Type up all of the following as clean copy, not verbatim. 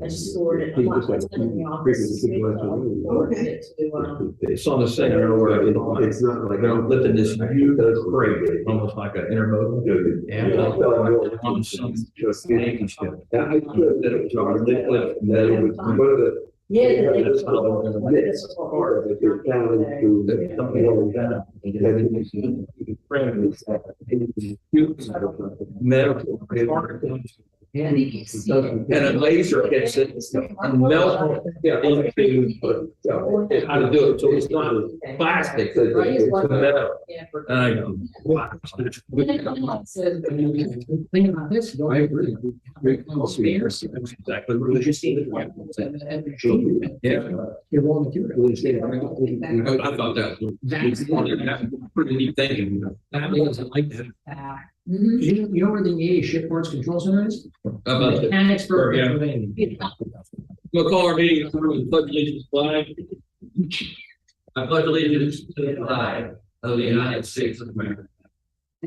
I just stored it. I'm not putting it in the office. It's on the center where it's not like I'm lifting this huge crate, almost like an intermodal. And on some just Yankee ship. That it was our liquid, that it was one of the. Yeah. That's how they're gonna make this part of it. They're down into the something like that. Metal. And a laser hits it and melts it into how to do it. So it's not plastic, it's metal. And I go, wow. Think about this, though. I agree. Spares. Exactly. Really just see the. Yeah. Your raw material. I thought that was pretty neat thinking. That means I like that. You know where the EA Shipboard's control center is? About it. Mechanicsburg, Yeah. Pennsylvania. We'll call our meeting through and pledge allegiance to the flag. I pledge allegiance to the flag of the United States of America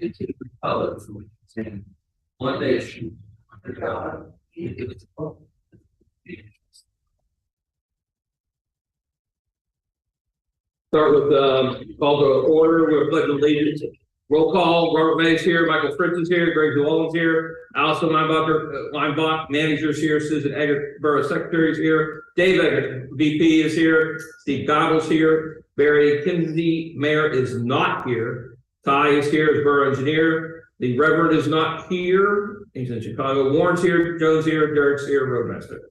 and to the republic for which it stands, one nation, under God, indivisible. Start with call to order. We're pledging allegiance. Roll call. Robert May's here. Michael Fritz is here. Greg Llewellyn's here. Allison Linebacker, manager's here. Susan Eggert, Borough Secretary is here. Dave Eggert, VP is here. Steve Goddard's here. Barry Kinsey, Mayor, is not here. Ty is here as Borough Engineer. The Reverend is not here. He's in Chicago. Warren's here. Joe's here. Derek's here. Roadmaster.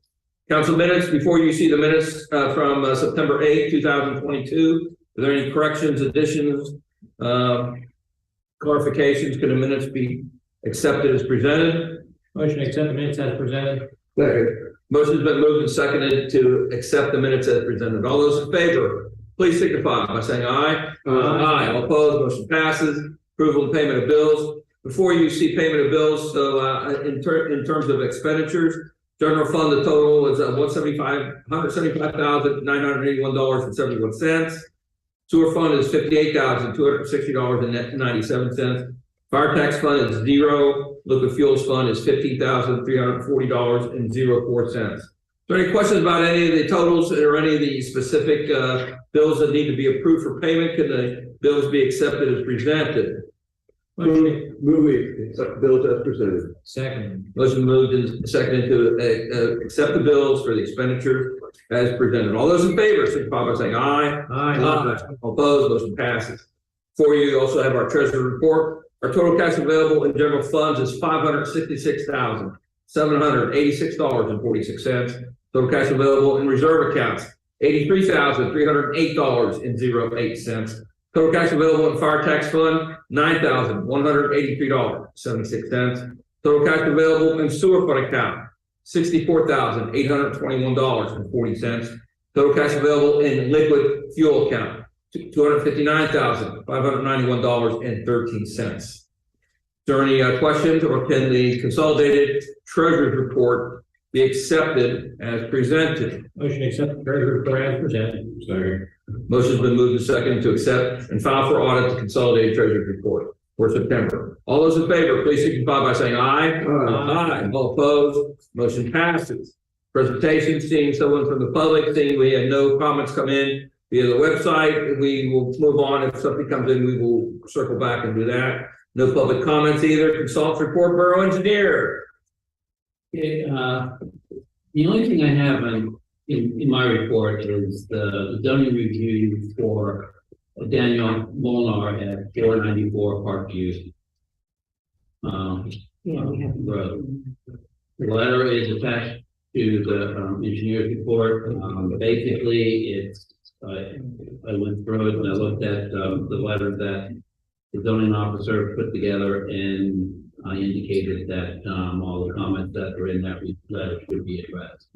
Council minutes. Before you see the minutes from September 8, 2022, are there any corrections, additions, clarifications? Can the minutes be accepted as presented? Motion to accept the minutes as presented. Second. Motion's been moved and seconded to accept the minutes as presented. All those in favor, please signify by saying aye. Aye. All opposed, motion passes. Approval and payment of bills. Before you see payment of bills, so in terms of expenditures, general fund, the total is $175,981.71. Sewer fund is $58,260.97. Fire tax fund is $0. Liquid fuels fund is $15,340.04. Is there any questions about any of the totals or any of the specific bills that need to be approved for payment? Can the bills be accepted as presented? Moving, accept bills as presented. Second. Motion moved and seconded to accept the bills for the expenditures as presented. All those in favor, signify by saying aye. Aye. All opposed, motion passes. For you also have our treasury report. Our total cash available in general funds is $566,786.46. Total cash available in reserve accounts, $83,308.08. Total cash available in fire tax fund, $9,183.76. Total cash available in sewer fund account, $64,821.40. Total cash available in liquid fuel account, $259,591.13. Is there any questions, or can the consolidated treasurer's report be accepted as presented? Motion to accept the treasury report as presented. Second. Motion's been moved and seconded to accept and file for audit the consolidated treasurer's report for September. All those in favor, please signify by saying aye. Aye. All opposed, motion passes. Presentation, seeing someone from the public, seeing we had no comments come in via the website, we will move on. If something comes in, we will circle back and do that. No public comments either. Consultants report, Borough Engineer. Okay, the only thing I have in my report is the zoning review for Daniel Molnar at 494 Parkview Road. The letter is attached to the engineer's report. Basically, it's I went through it and I looked at the letter that the zoning officer put together, and I indicated that all the comments that are in that letter should be addressed.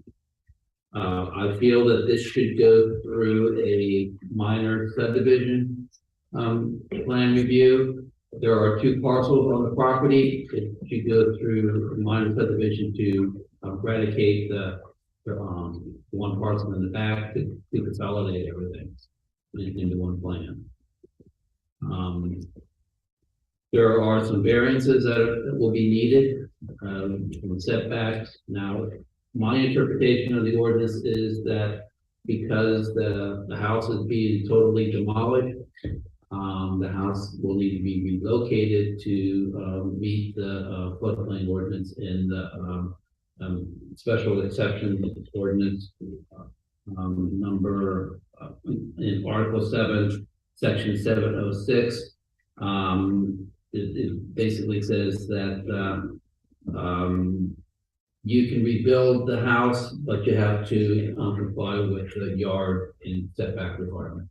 I feel that this should go through a minor subdivision plan review. There are two parcels on the property. It should go through a minor subdivision to eradicate the one parcel in the back to consolidate everything into one plan. There are some variances that will be needed from setbacks. Now, My interpretation of the ordinance is that because the house is being totally demolished, the house will need to be relocated to meet the floodplain ordinance in the special exception ordinance number in Article 7, Section 706. It basically says that you can rebuild the house, but you have to comply with the yard and setback requirement.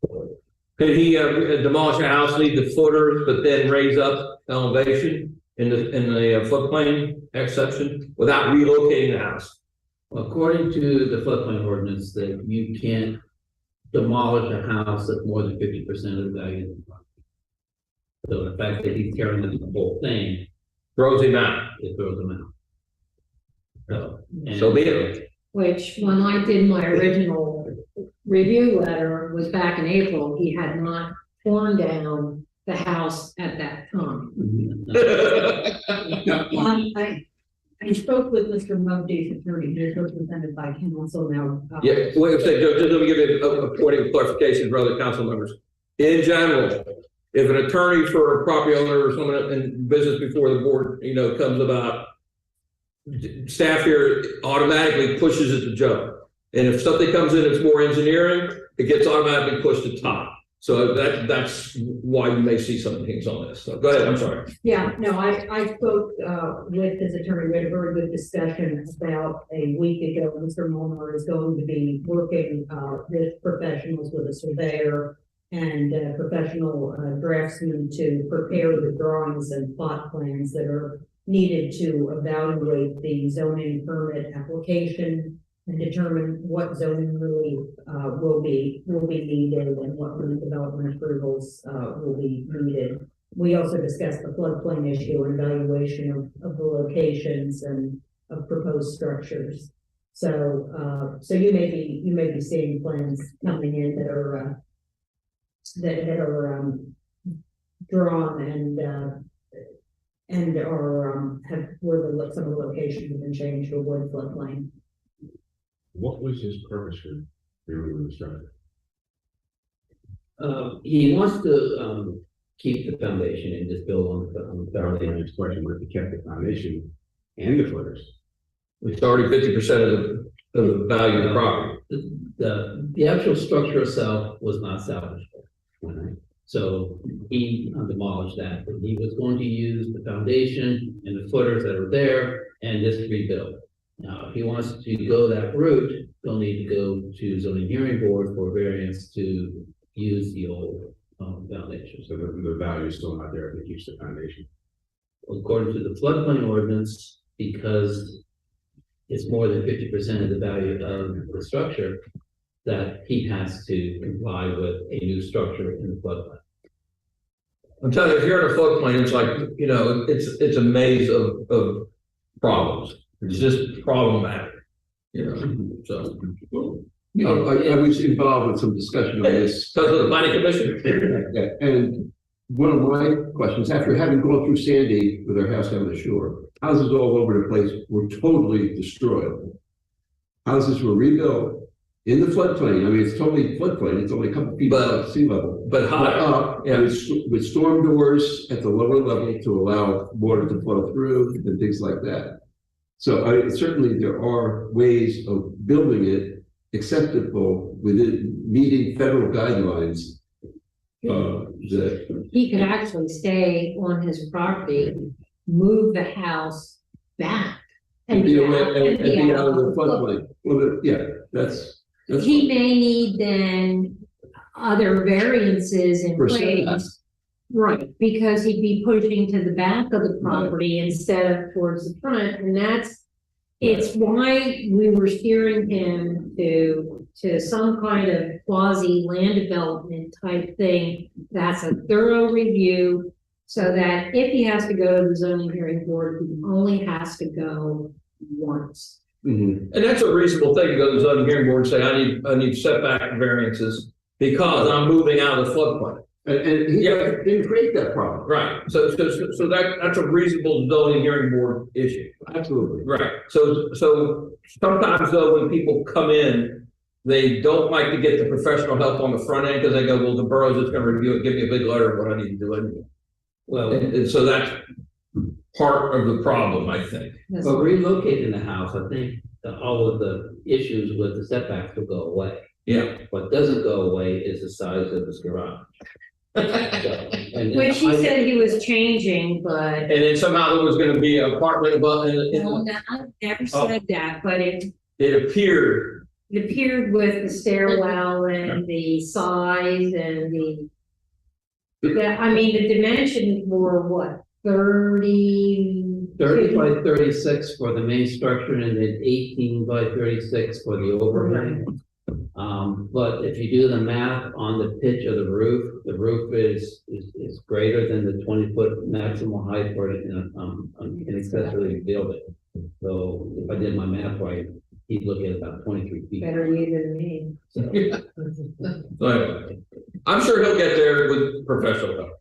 Could he demolish a house, leave the footers, but then raise up elevation in the floodplain exception without relocating the house? According to the floodplain ordinance, that you can't demolish a house that's more than 50% of the value of the property. So the fact that he's carrying the whole thing, Throws him out. it throws them out. So be it. Which, when I did my original review letter, was back in April, he had not torn down the house at that time. I spoke with Mr. Mugdy's attorney, who's represented by counsel now. Yeah, wait a second, just let me give you a point of clarification for other council members. In general, if an attorney for a property owner or someone in business before the board, comes about, staff here automatically pushes it to jump. And if something comes in that's more engineering, it gets automatically pushed to top. So that's why you may see some things on this. So go ahead, I'm sorry. Yeah, no, I spoke with his attorney. We had a very good discussion about a week ago. Mr. Mulner is going to be working with professionals, with a surveyor and professional draftsmen to prepare the drawings and plot plans that are needed to evaluate the zoning permit application and determine what zoning relief will be needed and what redevelopment approvals will be needed. We also discussed the floodplain issue and evaluation of the locations and of proposed structures. So you may be seeing plans coming in that are drawn and are have where some of the locations have been changed to avoid floodplain. What was his purpose for removing the structure? He wants to keep the foundation and just build on the That was my foundation. next question, what if he kept the foundation and the footers? It's already 50% of the value of the property. The actual structure itself was not salvageable. So he demolished that. He was going to use the foundation and the footers that are there and just rebuild. Now, if he wants to go that route, they'll need to go to zoning hearing board for variance to use the old foundation. So the value is still not there if he keeps the foundation. According to the floodplain ordinance, because it's more than 50% of the value of the structure, that he has to comply with a new structure in the floodplain. I'm telling you, if you're in a floodplain, it's like, it's a maze of problems. It's just problematic, so. I was involved with some discussion on this. Because of the planning commission. Yeah, and one of my questions, after having gone through Sandy with our house down the shore, houses all over the place were totally destroyed. Houses were rebuilt in the floodplain. I mean, it's totally floodplain. It's only a couple feet above sea level. But high, Up, yeah. with storm doors at the lower level to allow water to flow through and things like that. So certainly there are ways of building it acceptable within meeting federal guidelines. That He could actually stay on his property, move the house back. and be out of the floodplain. Well, yeah, that's He may need then other variances in For place. setbacks. Right, because he'd be pushing to the back of the property instead of towards the front, and it's why we were steering him to some kind of quasi land development type thing. That's a thorough review, so that if he has to go to the zoning hearing board, he only has to go once. And that's a reasonable thing to go to the zoning hearing board and say, I need setback variances because I'm moving out of the floodplain. And he Yeah. didn't create that problem. Right, so that's a reasonable zoning hearing board issue. Absolutely. Right, so sometimes though, when people come in, they don't like to get the professional help on the front end, because they go, well, the borough's just gonna review it, give me a big letter of what I need to do anyway. Well, And so that's part of the problem, I think. but relocating the house, I think that all of the issues with the setbacks will go away. Yeah, What doesn't go away is the size of this garage. Which he said he was changing, but and then somehow there was gonna be an apartment above, no, I never said that, but it appeared, it appeared with the stairwell and the size and I mean, the dimensions were what, 30? 30 by 36 for the main structure and then 18 by 36 for the overhang. But if you do the math on the pitch of the roof is greater than the 20-foot maximum height for an accessory building. So if I did my math right, he'd look at about 23 feet. Better you than me. So, so anyway, I'm sure he'll get there with professional help.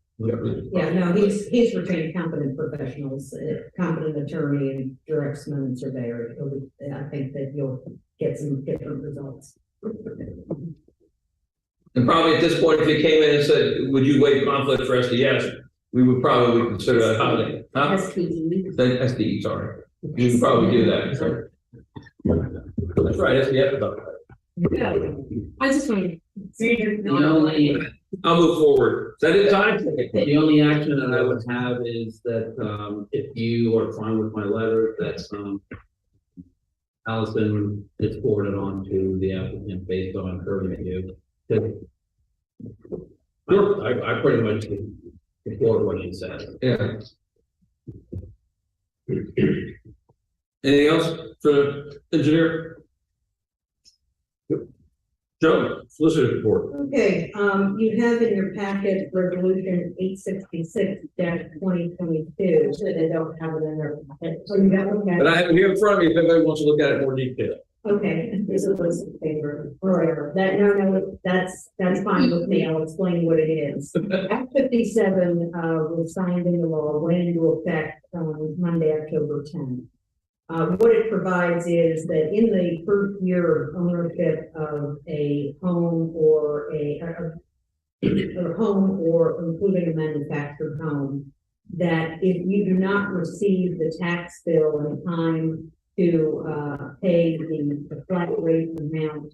Yeah, no, he's retained competent professionals, competent attorney and directsman and surveyor. I think that you'll get some different results. And probably at this point, if he came in and said, would you waive conflict for SDS? We would probably consider that holiday. Huh? SPE. SD, sorry. We would probably do that. So. That's right, SDS. Yeah, I just want to see the only, I'll move forward. Is that it, time? the only action that I would have is that, if you are fine with my letter, that, Allison is forwarded on to the applicant based on her review. I pretty much support what she said. Yeah. Anything else for the engineer? Joe, solicitor report. Okay, you have in your packet resolution 866-2022, so they don't have it in their packet. So you got, okay. But I have it here in front of me if anybody wants to look at it in more detail. Okay, this is what's in favor, or that, no, that's fine with me, I'll explain what it is. Act 57, was signed into law, went into effect, Monday, October 10th. What it provides is that in the first year of ownership of a home or a home or including a manufactured home, that if you do not receive the tax bill in time to pay the flat rate amount,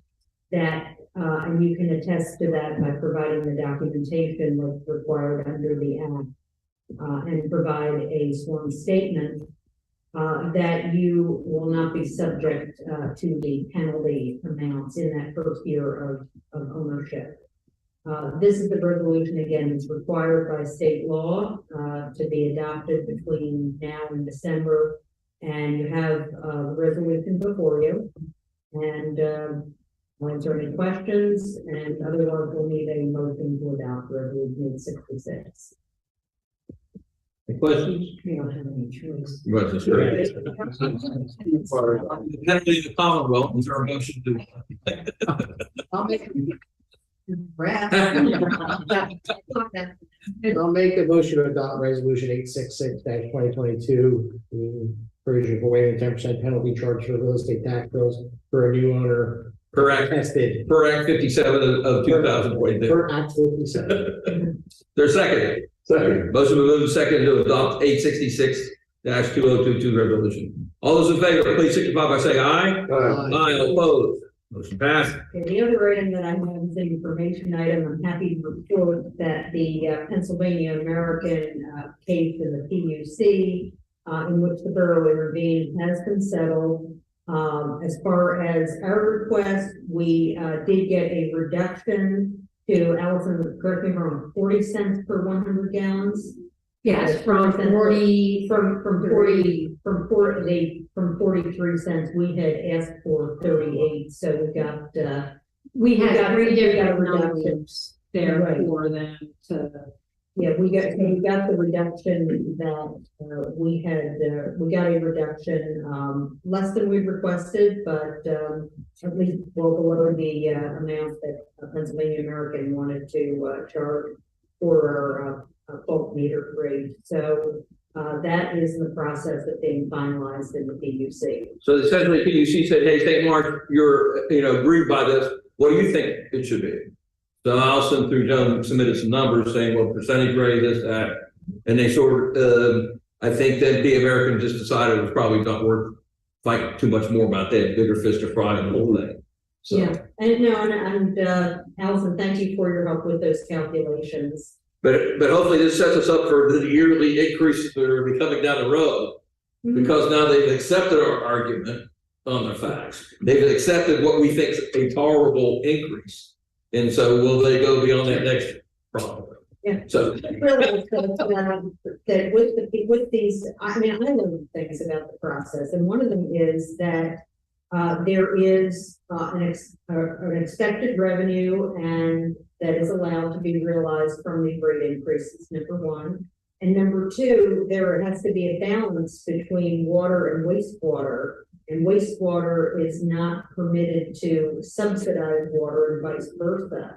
that and you can attest to that by providing the documentation that's required under the act, and provide a sworn statement, that you will not be subject to the penalty amounts in that first year of ownership. This is the resolution, again, it's required by state law to be adopted between now and December. And you have the resolution before you. And I'll answer any questions, and otherwise we'll need a motion to adopt resolution 866. Any questions? We don't have any choice. Right, that's great. Penalty of the Commonwealth, is our motion to. I'll make I'll make the motion to adopt resolution 866-2022. Provision for waiving 10% penalty charge for real estate tax bills for a new owner. Correct. Tested. Per Act 57 of 2022. For Act 57. There's second. Second. Motion to move second to adopt 866-2022 resolution. All those in favor, please signify by saying aye. Aye, opposed. Motion passed. Okay, the other item that I have is an information item. I'm happy to report that the Pennsylvania American case in the PUC, in which the borough intervened, has been settled. As far as our request, we did get a reduction to, Allison, correct me if I'm wrong, 40 cents per 100 gallons. Yes, from 40, from 43 cents, we had asked for 38, so we had got- three we got different reductions. numbers there Right. for them to. yeah, we got the reduction that we got a reduction, less than we requested, but at least well below the amount that Pennsylvania American wanted to charge. for our bulk meter rate. So that is in the process of being finalized in the PUC. So essentially, PUC said, hey, St. Mark, you're, aggrieved by this. What do you think it should be? So Allison through Joan submitted some numbers saying, well, percentage rate, this, that. And they sort of, I think that the American just decided it was probably not worth fighting too much more about that, bigger fish to fry and the whole thing. So. Yeah, and Allison, thank you for your help with those calculations. But hopefully this sets us up for the yearly increases that are coming down the road. Because now they've accepted our argument on the facts. They've accepted what we think is a tolerable increase. And so will they go beyond that next problem? Yeah. So Really, that with these, I mean, I know things about the process, and one of them is that there is an expected revenue and that is allowed to be realized from the rate increases, number one. And number two, there has to be a balance between water and wastewater, and wastewater is not permitted to subsidize water and vice versa.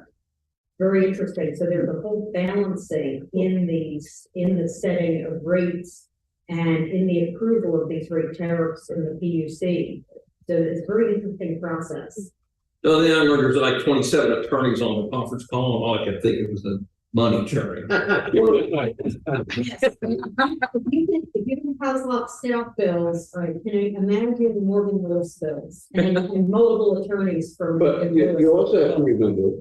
Very interesting. So there's a whole balancing in the setting of rates and in the approval of these rate tariffs in the PUC. So it's a very interesting process. the other thing I remember, there's like 27 attorneys on the conference call, and all I kept thinking was the money churning. Yes. If you can pass off staff bills, right, can you imagine Morgan Lewis bills and multiple attorneys for. But you also have to remember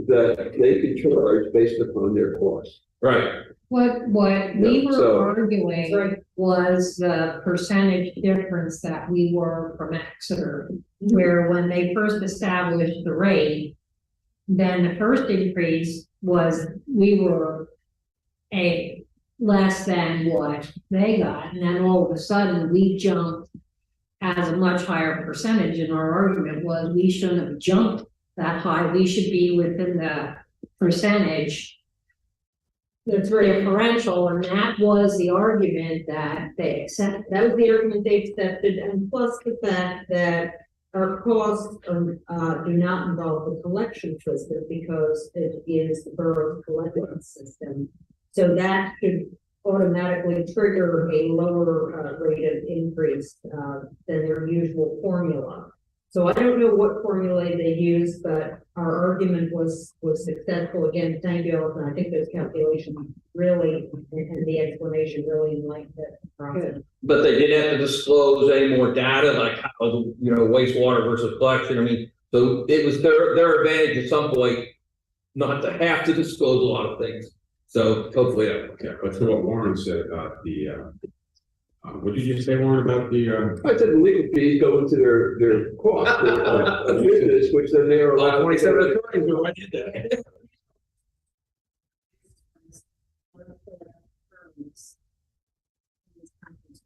that they can charge based upon their costs. Right. What we were So- arguing Right. was the percentage difference that we were from Exeter, where when they first established the rate, then the first increase was, we were a less than what they got, and then all of a sudden, we jumped as a much higher percentage, and our argument was we shouldn't have jumped that high, we should be within the percentage That's right. differential, and that was the argument that they accepted. That was the argument they accepted, and plus the fact that our costs do not involve the collection system because it is the borough's collection system. So that should automatically trigger a lower rate of increase than their usual formula. So I don't know what formula they used, but our argument was successful. Again, thank you, Alison. I think those calculations really, and the explanation really enlightened the process. But they didn't have to disclose any more data, like how, wastewater versus collection. I mean, so it was their advantage at some point not to have to disclose a lot of things. So hopefully that will Yeah, but to what Warren said about the, what did you say, Warren, about the, I said the legal fees go into their cost of business, which then they are allowed. 27 attorneys are right in there.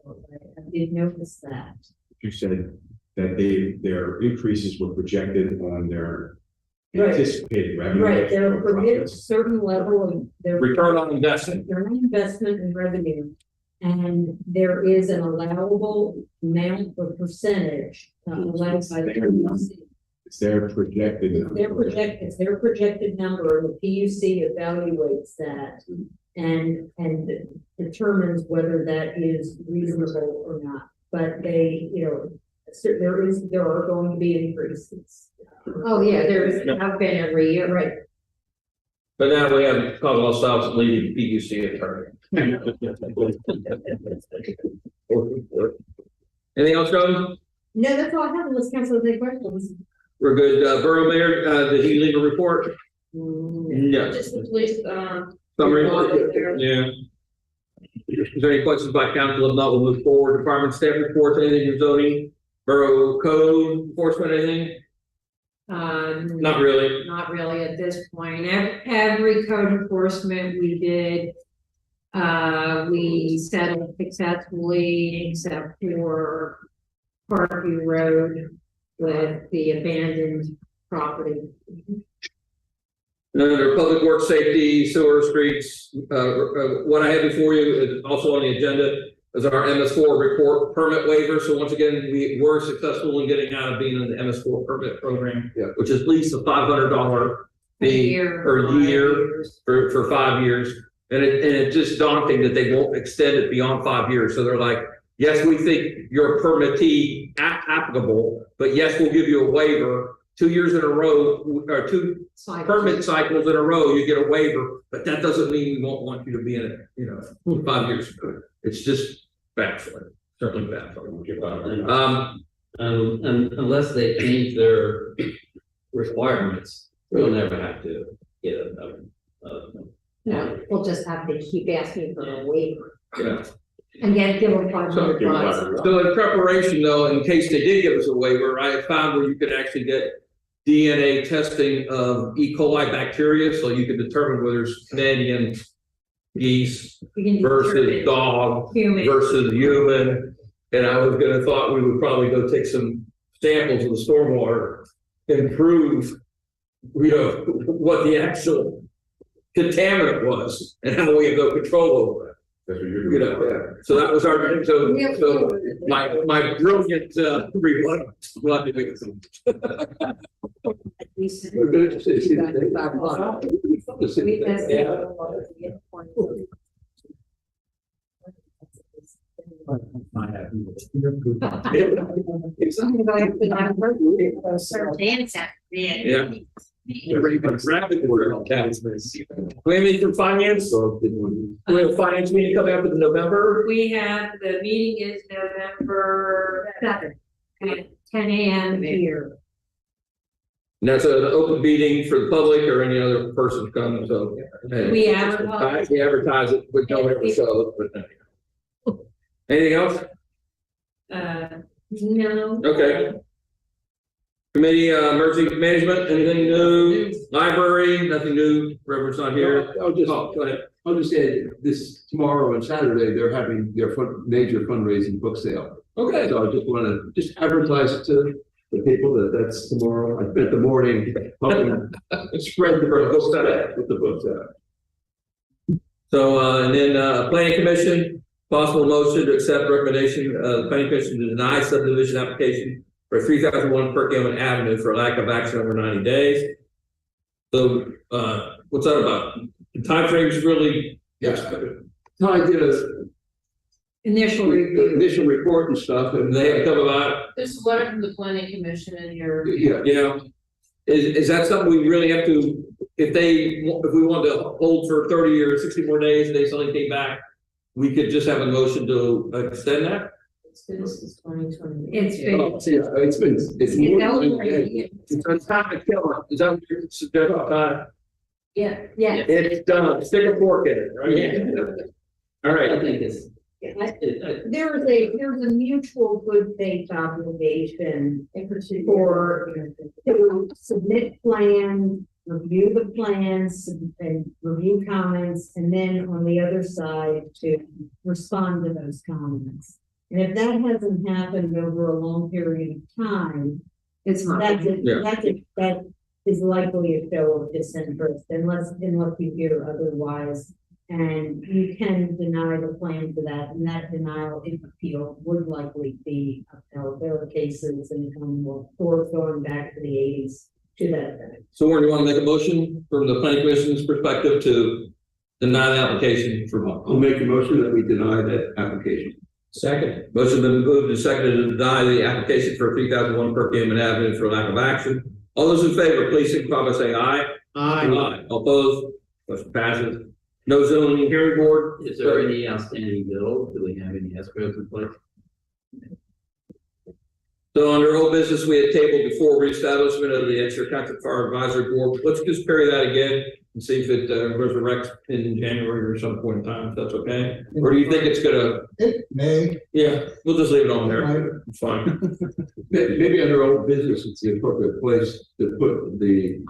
I did notice that. you said that their increases were projected on their Right. anticipated revenue. Right, they're or permitted profits. certain level of their. Return on investment. Return on investment and revenue. And there is an allowable amount or percentage allowed by the PUC. It's their projected. It's their projected number, and the PUC evaluates that and determines whether that is reasonable or not. But they, there are going to be increases. Oh, yeah, there's, have been every year, right? But now we have Commonwealth South's leading PUC attorney. Anything else, John? No, that's all I have, unless council has any questions. We're good. Borough Mayor, did he leave a report? No. Just the police, Summary? There. Yeah. Is there any questions by council? If not, we'll move forward. Department staff reports, anything in zoning? Borough code enforcement, anything? Not really. Not really at this point. Every code enforcement we did, we settled successfully, except for Parkview Road with the abandoned property. Under public works, safety, sewer, streets, what I have before you is also on the agenda is our MS4 report permit waiver. So once again, we were successful in getting out of being in the MS4 permit program, Yeah. which is at least a $500 fee per year for 5 years. And it's just daunting that they won't extend it beyond 5 years. So they're like, yes, we think you're a permittee applicable, but yes, we'll give you a waiver 2 years in a row, or 2 permit cycles in a row, you get a waiver, but that doesn't mean we won't want you to be in it, 5 years. It's just baffling, certainly baffling. And unless they change their requirements, we'll never have to get No, we'll just have to keep asking for a waiver Yeah. and give them $500. So in preparation though, in case they did give us a waiver, I had found where you could actually get DNA testing of E. coli bacteria, so you can determine whether it's Canadian geese versus dog Human. versus human. And I was gonna thought we would probably go take some samples of the stormwater and prove, what the actual contaminant was and how we have no control over it. That's what you're doing. So that was our, so my brilliant, rebuttal. Yeah. Rapid work. We have any from finance? We have a finance meeting coming up in November. We have, the meeting is November 7th at 10 a.m. here. And that's an open meeting for the public or any other person to come, so. We advertise. We advertise it, but don't ever show it, but. Anything else? No. Okay. Committee, emergency management, anything new? Library, nothing new, Reverend's not here. I'll just, Oh, go ahead. I'll just say this tomorrow and Saturday, they're having their major fundraising book sale. Okay. So I just want to advertise to the people that's tomorrow. I spent the morning helping spread the books out with the books out. So, and then, planning commission, possible motion to accept recommendation, the planning commission to deny subdivision application for 3001 Perkins Avenue for lack of action over 90 days. So, what's that about? The timeframe is really. Yes. So I did a Initial review. initial report and stuff, and They have come about, There's a letter from the planning commission in your. yeah, is that something we really have to, if we want to hold for 30 or 60 more days, and they suddenly came back, we could just have a motion to extend that? This is 2020. It's been. Oh, yeah, it's more than a day. It's on time to kill it. Is that what you're suggesting? Yeah. Yeah. It's done. Stick a fork in it, right? All right. I think it's. There's a mutual good faith obligation for, to submit plans, review the plans, and review comments, and then on the other side to respond to those comments. And if that hasn't happened over a long period of time, It's not. that is likely a show of disinterest unless you hear otherwise. And you can deny the plan for that, and that denial, if appealed, would likely be upheld. There are cases in the Commonwealth Court going back to the 80s to that effect. So Warren, you want to make a motion from the planning commission's perspective to deny the application for what? I'll make a motion that we deny that application. Second. Motion been moved and seconded to deny the application for 3001 Perkins Avenue for lack of action. All those in favor, please signify by saying aye. Aye. All opposed? Motion passes. No zoning hearing board. Is there any outstanding bills? Do we have any escrows in place? So under old business, we had tabled before reestablishment of the Exeter Country Fire Advisory Board. Let's just carry that again and see if it resurrects in January or some point in time, if that's okay. Or do you think it's gonna? It may. Yeah, we'll just leave it on there. It's fine. Maybe under old business, it's the appropriate place to put the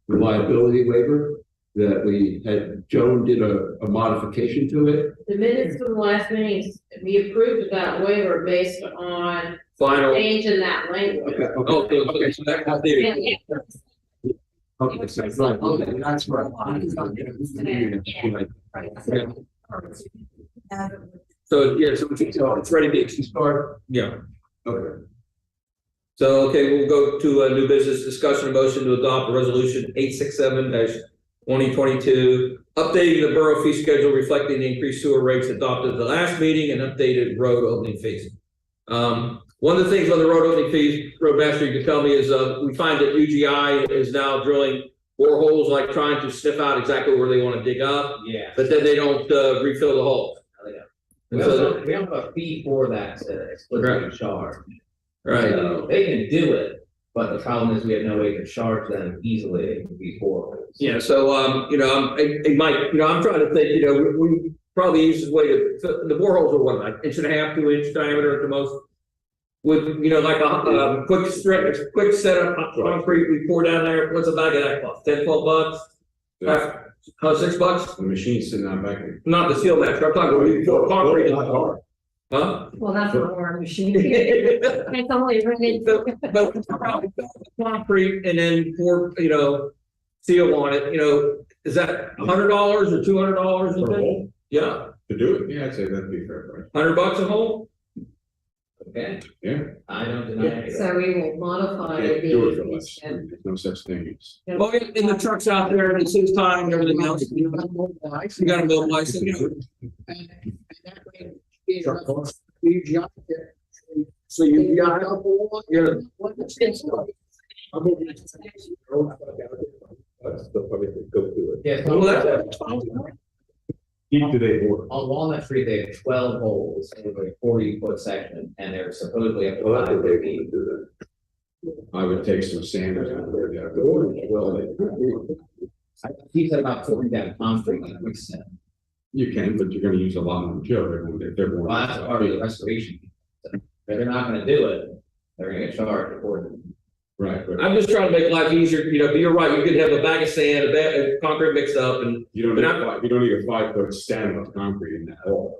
reliability waiver that we had. Joan did a modification to it. The minutes from the last meeting, we approved that waiver based on Final. change in that language. Okay, so that has the. Okay, so it's right. Okay, that's right. So, yeah, so it's ready to start. Yeah. Okay. So, okay, we'll go to a new business discussion and motion to adopt a resolution 867-2022, updating the borough fee schedule reflecting the increased sewer rates adopted at the last meeting and updated road opening fees. One of the things on the road opening fees, Roadmaster, you can tell me is, we find that UGI is now drilling boreholes, like trying to sniff out exactly where they want to dig up, Yeah. but then they don't, refill the holes. We don't have a fee for that explicitly charged. Right. So they can do it, but the problem is we have no way to charge them easily before. Yeah, so, it might, I'm trying to think, we probably use this way to, the boreholes are what, like 1.5 to 2 inch diameter at the most. With, like a quick setup concrete, we pour down there, what's a bag of that cost, 10, 12 bucks? $6? The machine's sitting out back. Not the steel match, I'm talking, we pour concrete in the car. Huh? Well, that's a more machine. It's only really. But concrete and then pour, seal on it, is that $100 or $200 a day? Yeah, To do it, yeah, I'd say that'd be fair price. $100 a hole? Okay, Yeah. I don't deny it. So we will modify Can't do it for less. the. There's no such thing as. Well, in the trucks out there, and it saves time and everything else. You gotta mobilize it. So you got. That's the public that go through it. Yeah, Well, so that's Deep do they bore? on Walnut Street, they have 12 holes over a 40-foot section, and they're supposedly up to Well, 5 they feet. can do that. I would take some sanders out of there. Yeah. Well, He said about pouring down concrete on the extent. you can, but you're gonna use a lot more material. They're more. Well, that's part of the restoration. So if they're not gonna do it, they're gonna get charged accordingly. Right, but I'm just trying to make life easier, but you're right, you could have a bag of sand, a bag of concrete mixed up and. you don't need a 5-foot stand of concrete in that hole.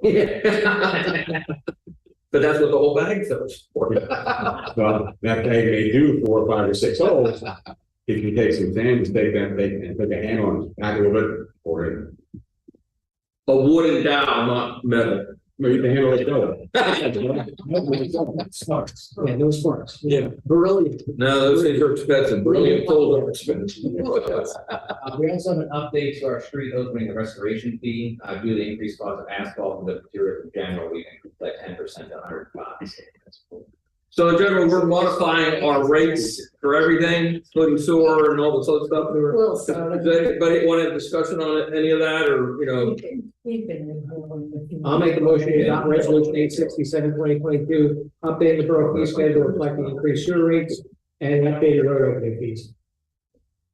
But that's what the whole bag does for. Well, that bag may do 4 or 5 or 6 holes. If you take some sand, just take that bag and put a hand on it, back a little bit, or it. A wooden dowel, not metal. Maybe the handle is go. Sparks, yeah, no sparks. Yeah. Brilliant. No, those things are expensive, brilliant tools are expensive. We also have an update to our street opening the restoration fee, due to the increased cost of asphalt and the materials in general, we increased that 10% to 105. So in general, we're modifying our rates for everything, including sewer and all this other stuff. Does anybody want to have a discussion on any of that or, We've been. I'll make a motion to adopt resolution 867-2022, update the borough fee schedule reflecting increased sewer rates and updated road opening fees.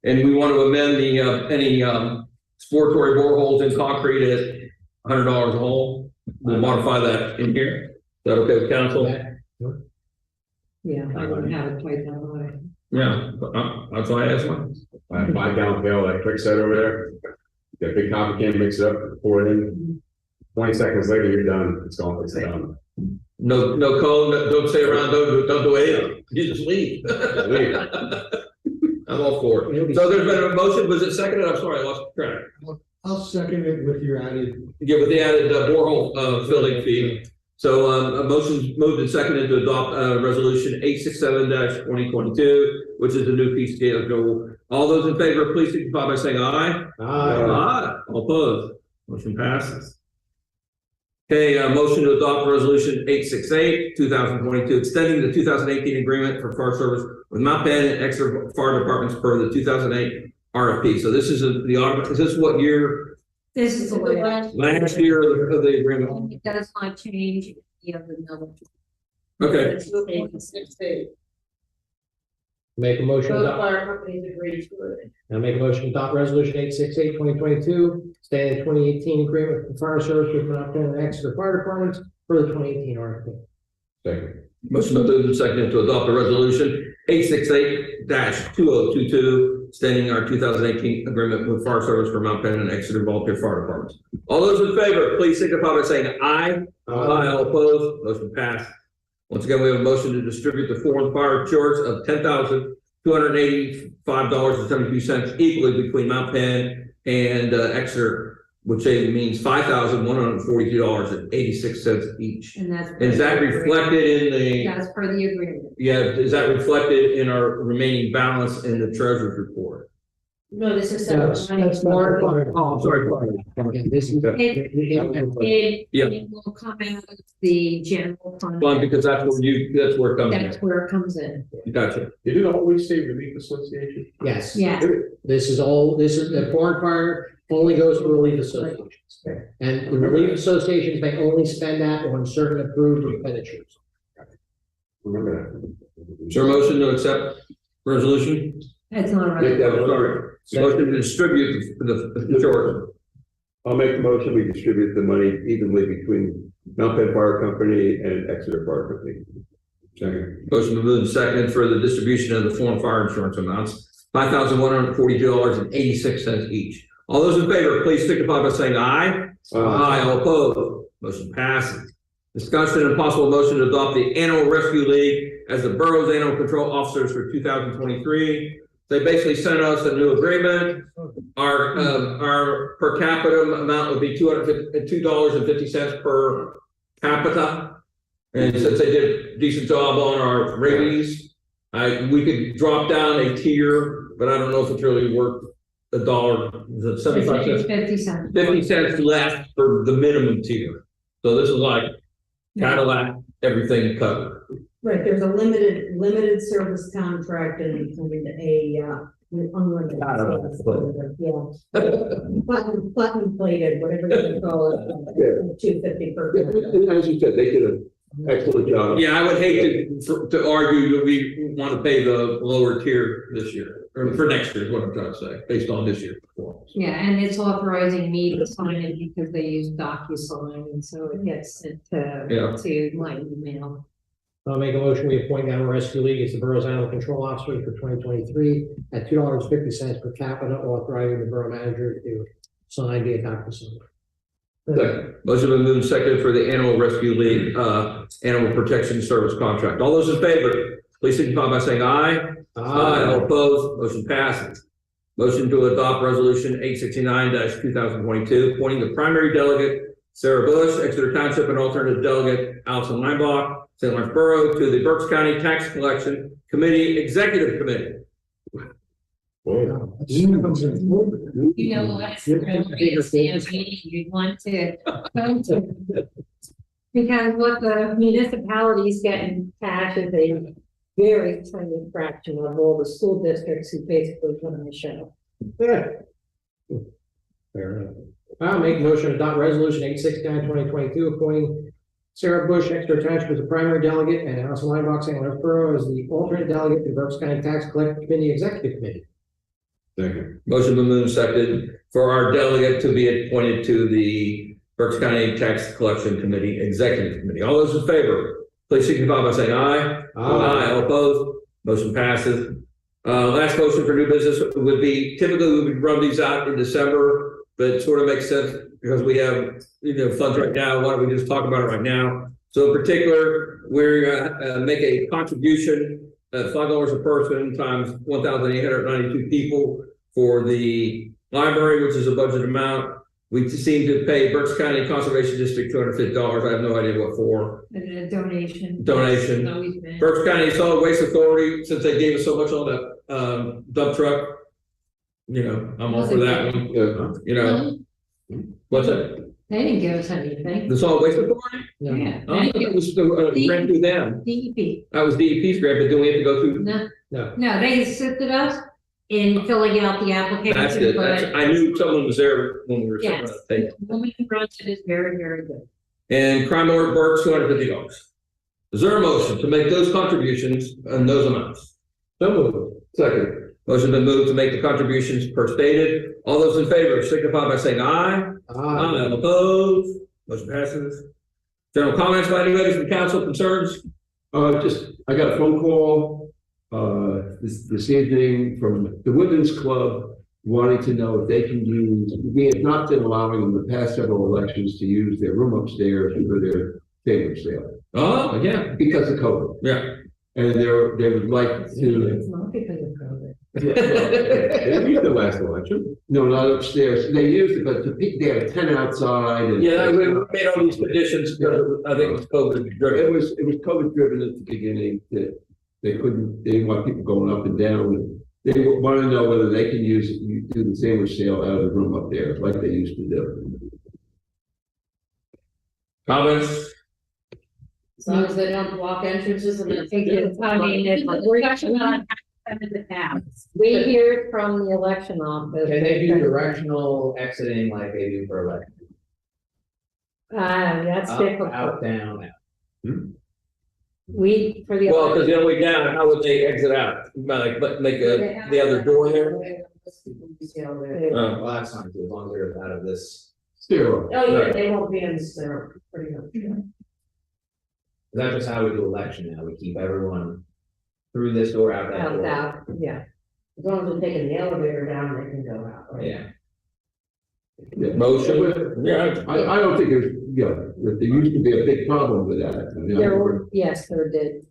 and we want to amend the, any, exploratory boreholes in concrete at $100 a hole. We'll modify that in here. Is that okay with council? Yeah, I don't have it quite that high. Yeah, that's why I asked one. 5 gallon pail, that quick set over there. Get a big coffee can, mix it up, pour it in. 20 seconds later, you're done. It's gone. It's done. No cone, don't stay around, don't do anything. You just leave. Leave. I'm all for it. So there's been a motion, was it seconded? I'm sorry, I lost track. I'll second it with your added. Yeah, with the added borehole filling fee. So a motion moved and seconded to adopt resolution 867-2022, which is the new fee schedule. All those in favor, please signify by saying aye. Aye. All opposed. Motion passes. Okay, motion to adopt resolution 868-2022, extending the 2018 agreement for fire service with Mount Penn and Exeter Fire Departments per the 2008 RFP. So this is is this what year? This is the way. Last year of the agreement. It does not change the other number. Okay. Make a motion. Both to fire companies agreed to it. I'll make a motion to adopt resolution 868-2022, stay in the 2018 agreement with the fire service with Mount Penn and Exeter Fire Departments for the 2018 RFP. Second. Motion moved and seconded to adopt the resolution 868-2022, extending our 2018 agreement with fire service for Mount Penn and Exeter Volunteer Fire Departments. All those in favor, please signify by saying aye. Aye. All opposed, motion passed. Once again, we have a motion to distribute the foreign fire charge of $10,285.72 equally between Mount Penn and Exeter which means $5,142.86 each. And that's. Is that reflected in the, That's for the agreement. yeah, is that reflected in our remaining balance in the treasurer's report? No, this is That's separate. not required. Oh, I'm sorry. Again, this is. It Yeah. will come out of the general fund. Well, because that's where it comes That's in. where it comes in. Gotcha. Did it always say Relief Association? Yes. Yeah. This is the foreign fire only goes to relief associations. And the relief associations may only spend that on certain approved expenditures. Remember that. Is there a motion to accept resolution? It's not Yeah, right. sorry. Motion to distribute the short. I'll make the motion, we distribute the money evenly between Mount Penn Fire Company and Exeter Fire Company. Second. Motion to move second for the distribution of the foreign fire insurance amounts, $5,142.86 each. All those in favor, please signify by saying aye. Aye, all opposed. Motion passes. Discussion and possible motion to adopt the Animal Rescue League as the borough's animal control officers for 2023. They basically sent us a new agreement. Our per capita amount would be $2.50 per capita. And since they did a decent job on our rabies, we could drop down a tier, but I don't know if it's really worth $1. Is it 75 cents? 50 cents. 50 cents less for the minimum tier. So this is like Cadillac, everything covered. Right, there's a limited service contract and unlimited. I don't know. Yeah. Button plated, whatever you call it, $2.50 per. And as you said, they did an excellent job. Yeah, I would hate to argue that we want to pay the lower tier this year, or for next year is what I'm trying to say, based on this year's performance. Yeah, and it's authorizing me to sign it because they use DocuSign, and so it gets sent to my email. I'll make a motion, we appoint Animal Rescue League as the borough's animal control officer for 2023 at $2.50 per capita, authorizing the borough manager to sign via DocuSign. Second. Motion been moved second for the Animal Rescue League, Animal Protection Service contract. All those in favor, please signify by saying aye. Aye. All opposed, motion passes. Motion to adopt resolution 869-2022, appointing the primary delegate, Sarah Bush, Exeter Township, and alternative delegate, Allison Leinbach, St. Lawrence Borough, to the Berks County Tax Collection Committee Executive Committee. You know what? It's really a meeting you'd want to go to. Because what the municipalities get in cash is a very tiny fraction of all the school districts who basically put on the show. Yeah. Fair enough. I'll make a motion to adopt resolution 869-2022, appointing Sarah Bush, Exeter Township, as the primary delegate, and Allison Leinbach, St. Lawrence Borough, as the alternate delegate to the Berks County Tax Collector Committee Executive Committee. Second. Motion been moved second for our delegate to be appointed to the Berks County Tax Collection Committee Executive Committee. All those in favor, please signify by saying aye. Aye. All opposed, motion passes. Last motion for new business would be, typically we would run these out in December, but it sort of makes sense because we have, funds right now. Why don't we just talk about it right now? So in particular, we're make a contribution at $5 a person times 1,892 people for the library, which is a budget amount. We seem to pay Berks County Conservation District $250. I have no idea what for. And a donation. Donation. It's always been. Berks County Solid Waste Authority, since they gave us so much on that dump truck, I'm all for that one. What's that? They didn't give us anything. The Solid Waste Authority? Yeah. Oh, it was the grant through them. DEP. That was DEP's grant, but then we have to go through. No, they assisted us in filling out the application. That's it. but I knew someone was there when we were. Yes. The woman who runs it is very, very good. And Crime Alert Berks, $250. Is there a motion to make those contributions and those amounts? So moved. Second. Motion been moved to make the contributions per stated. All those in favor signify by saying aye. Aye. All opposed. Motion passes. General comments by anybody from council, concerns? I got a phone call, this evening from the Women's Club wanting to know if they can use, we have not been allowing them the past several elections to use their room upstairs for their table sale. Oh, yeah. Because of COVID. Yeah. And they would like to, It's not because of COVID. They used the last election. No, not upstairs. They used it, but they had a tent outside and. Yeah, we made all these conditions, because I think it was COVID driven. It was COVID driven at the beginning, that they didn't want people going up and down. They want to know whether they can do the sandwich sale out of the room up there, like they used to do. Comments? As long as they don't block entrances and then take it. I mean, we're actually not in the past. We hear it from the election office. Can they do directional exiting like they do for election? That's Up, difficult. out, down, out. We, for the. Well, because the other way down, how would they exit out? Like, but make the other door there? Well, that's fine too, as long as they're out of this. Stairwell. Oh, yeah, Right. they won't be in the center, pretty much. That's just how we do election now. We keep everyone through this door, out that door. Out, yeah. As long as they're taking the elevator down, they can go out. right? Yeah. Yeah. Motion? Yeah. I don't think there's, there used to be a big problem with that. I mean, I There remember- were, yes, there did.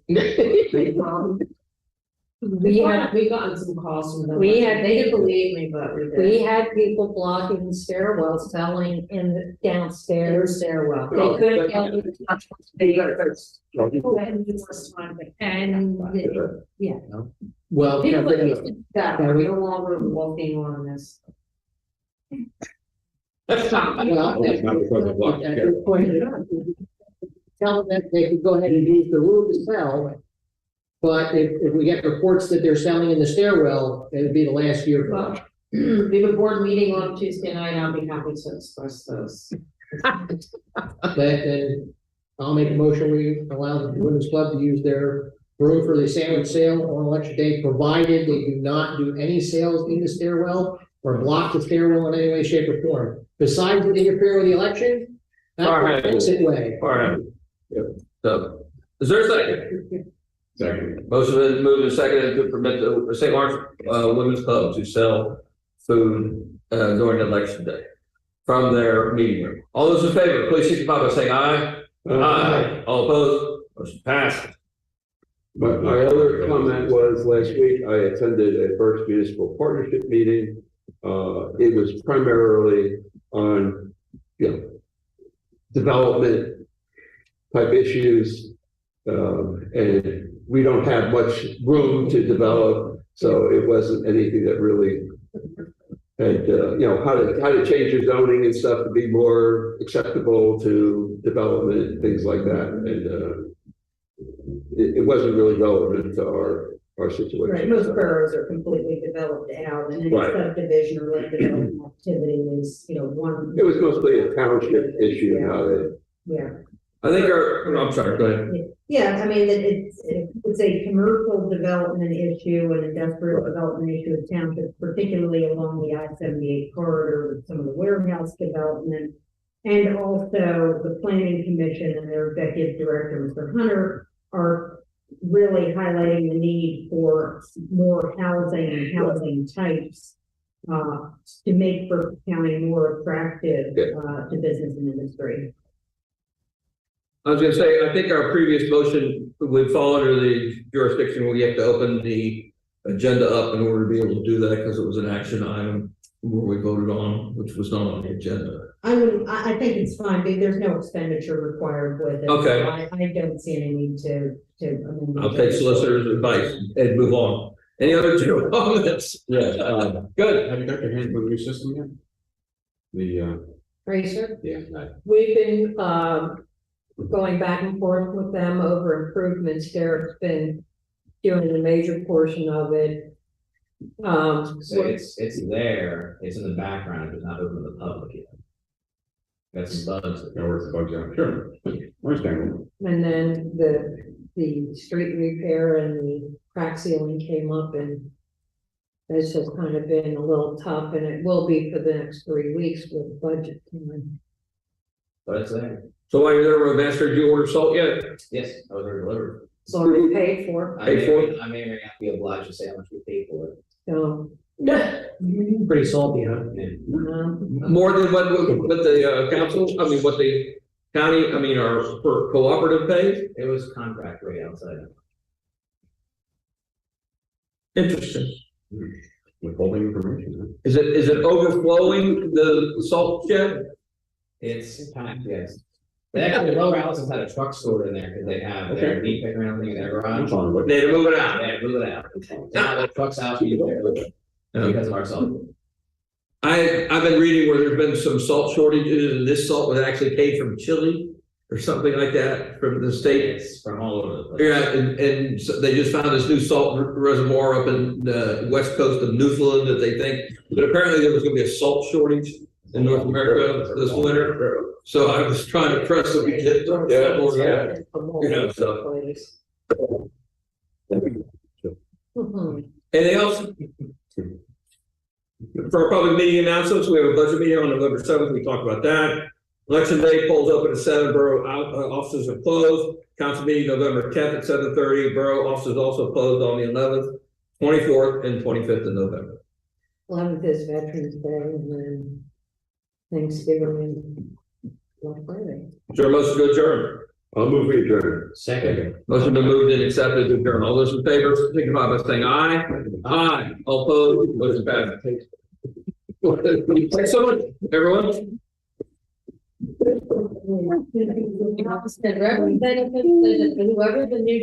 We've gotten some calls from them. We had- They didn't believe me, but we did. We had people blocking the stairwells, selling in the Their downstairs. stairwell. They couldn't get into the top of the stairs. And, yeah. Well, People yeah, that used to that are no longer walking on this. well, It's not because of block. at this point, tell them that they could go ahead and use the room to sell. But if we get reports that they're selling in the stairwell, it would be the last year. for us. We have a board meeting on Tuesday night. I'll be happy to express those. Then I'll make a motion, we allow the women's club to use their room for the sandwich sale on election day, provided they do not do any sales in the stairwell or block the stairwell in any way, shape, or form. Besides interfere with the election, that's All the right. exit way. All right. So, is there a second? Second. Motion been moved and seconded to permit the St. Lawrence Women's Club to sell food during election day from their meeting room. All those in favor, please signify by saying aye. Aye. All opposed, motion passed. My other comment was, last week, I attended a Berks Municipal Partnership meeting. It was primarily on, development type issues. And we don't have much room to develop, so it wasn't anything that really had, how to change your zoning and stuff to be more acceptable to development, things like that. And it wasn't really relevant to our situation. Right, most boroughs are completely developed out, and any Right. subdivision or like development activity is, one. It was mostly a township issue, not a. Yeah, I think I'm sorry, go ahead. yeah, I mean, it's a commercial development issue, an industrial development issue of townships, particularly along the I-78 corridor with some of the warehouse development. And also the planning commission and their executive director, Mr. Hunter, are really highlighting the need for more housing and housing types to make Berks County more attractive to business and industry. I was gonna say, I think our previous motion would fall under the jurisdiction where we have to open the agenda up in order to be able to do that, because it was an action item where we voted on, which was not on the agenda. I think it's fine, there's no expenditure required with it. Okay. I don't see any need to. amend the I'll take agenda. solicitor's advice and move on. Any other two comments? Yes, Good. have you got your hands on the new system yet? The, Fraser, yeah, we've been, going back and forth with them over improvements. Derek's been doing a major portion of it. So it's there, it's in the background, it's not open to the public yet. Got some bugs. that works the bugs out, sure. Understandable. And then the street repair and the crack sealing came up, and this has kind of been a little tough, and it will be for the next 3 weeks with budget time. But it's there. So while you're there, Master, did you order salt yet? Yes, I was already delivered. It's already paid for, I Paid may, for? I may or may not be obliged to say how much we paid for it. so. Pretty salty, huh? Yeah. More than what the council, what the county, our for cooperative pays? It was contract rate outside. Interesting. Withholding information, huh? Is it overflowing the salt shed? It's packed, yes. They actually, Lower Allison's had a truck stored in there because they have their meat picker and everything in their garage. I'm what. They had to move it out. Yeah, move it out. Now the truck's out, you there because of our salt. I've been reading where there's been some salt shortages, and this salt was actually paid from Chile or something like that from the state. It's from all over the place. Yeah, and so they just found this new salt reservoir up in the west coast of Newfoundland that they think, but apparently there was gonna be a salt shortage in North America this winter. So I was trying to press that we get. You know, so. Anything else? For our public meeting announcements, we have a budget meeting on November 7th. We talked about that. Election day, polls open at 7, borough offices are closed. Council meeting November 10th at 7:30. Borough offices also closed on the 11th, 24th, and 25th of November. 11th is Veterans Day, and then Thanksgiving and Black Friday. Is there a motion to adjourn? I'll move we adjourn. Second. Motion been moved and accepted to adjourn. All those in favor, signify by saying aye. Aye. All opposed, motion passed. Thanks so much, everyone. Whoever the new